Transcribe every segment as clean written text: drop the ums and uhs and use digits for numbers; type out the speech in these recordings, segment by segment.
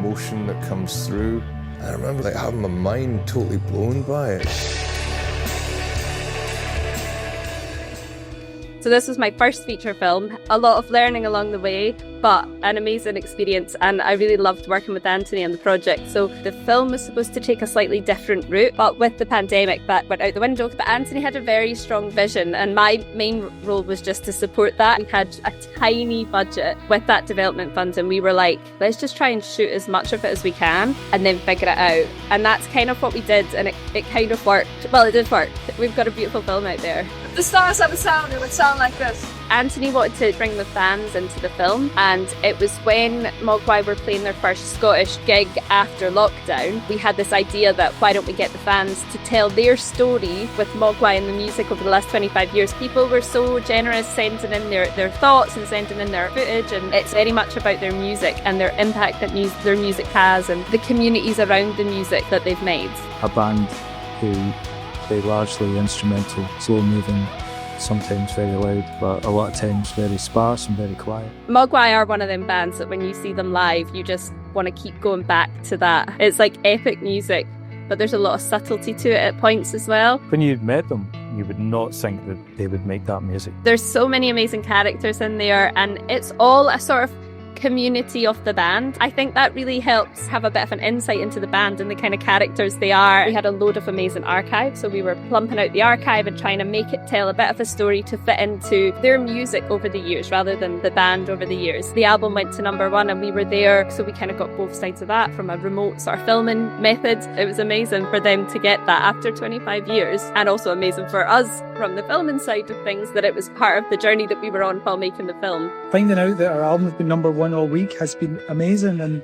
emotion that comes through. And I remember like having my mind totally blown by it. So this was my first feature film, a lot of learning along the way, but an amazing experience, and I really loved working with Anthony on the project. So the film was supposed to take a slightly different route, but with the pandemic that went out the window. But Anthony had a very strong vision, and my main role was just to support that. We had a tiny budget with that development fund, and we were like, let's just try and shoot as much of it as we can and then figure it out. And that's kind of what we did, and it kind of worked. Well, it did work. We've got a beautiful film out there. If the stars had a sound, it would sound like this. Anthony wanted to bring the fans into the film, and it was when Mogwai were playing their first Scottish gig after lockdown. We had this idea that why don't we get the fans to tell their story with Mogwai and the music over the last 25 years. People were so generous sending in their thoughts and sending in their footage, and it's very much about their music and their impact that their music has and the communities around the music that they've made. A band who play largely instrumental, slow moving, sometimes very loud, but a lot of times very sparse and very quiet. Mogwai are one of them bands that when you see them live, you just want to keep going back to that. It's like epic music, but there's a lot of subtlety to it at points as well. When you met them, you would not think that they would make that music. There's so many amazing characters in there, and it's all a sort of community of the band. I think that really helps have a bit of an insight into the band and the kind of characters they are. We had a load of amazing archives, so we were plumping out the archive and trying to make it tell a bit of a story to fit into their music over the years rather than the band over the years. The album went to #1 and we were there, so we kind of got both sides of that from a remote sort of filming method. It was amazing for them to get that after 25 years, and also amazing for us from the filming side of things that it was part of the journey that we were on while making the film. Finding out that our album has been #1 all week has been amazing, and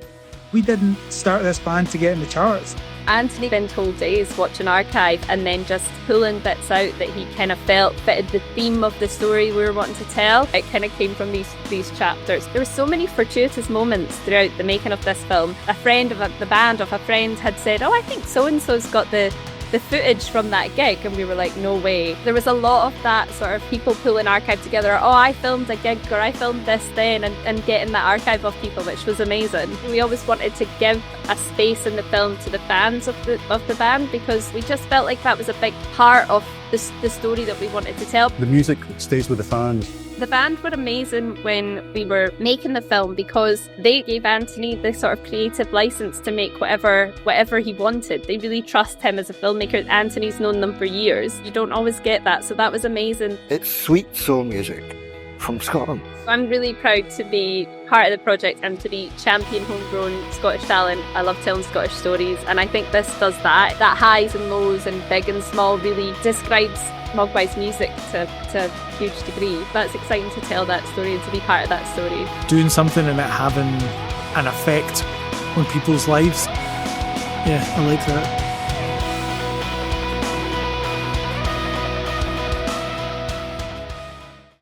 we didn't start this band to get in the charts. Anthony spent whole days watching archive and then just pulling bits out that he kind of felt fitted the theme of the story we were wanting to tell. It kind of came from these chapters. There were so many fortuitous moments throughout the making of this film. A friend of the band of a friend had said, "Oh, I think so-and-so's got the footage from that gig," and we were like, no way. There was a lot of that sort of people pulling archive together. Oh, I filmed a gig, or I filmed this then, and getting that archive of people, which was amazing. We always wanted to give a space in the film to the fans of the band, because we just felt like that was a big part of the story that we wanted to tell. The music stays with the fans. The band were amazing when we were making the film because they gave Anthony the sort of creative license to make whatever he wanted. They really trust him as a filmmaker. Anthony's known them for years. You don't always get that, so that was amazing. It's sweet soul music from Scotland. I'm really proud to be part of the project and to be champion homegrown Scottish talent. I love telling Scottish stories, and I think this does that. That highs and lows and big and small really describes Mogwai's music to a huge degree. That's exciting to tell that story and to be part of that story. Doing something and it having an effect on people's lives. Yeah, I like that.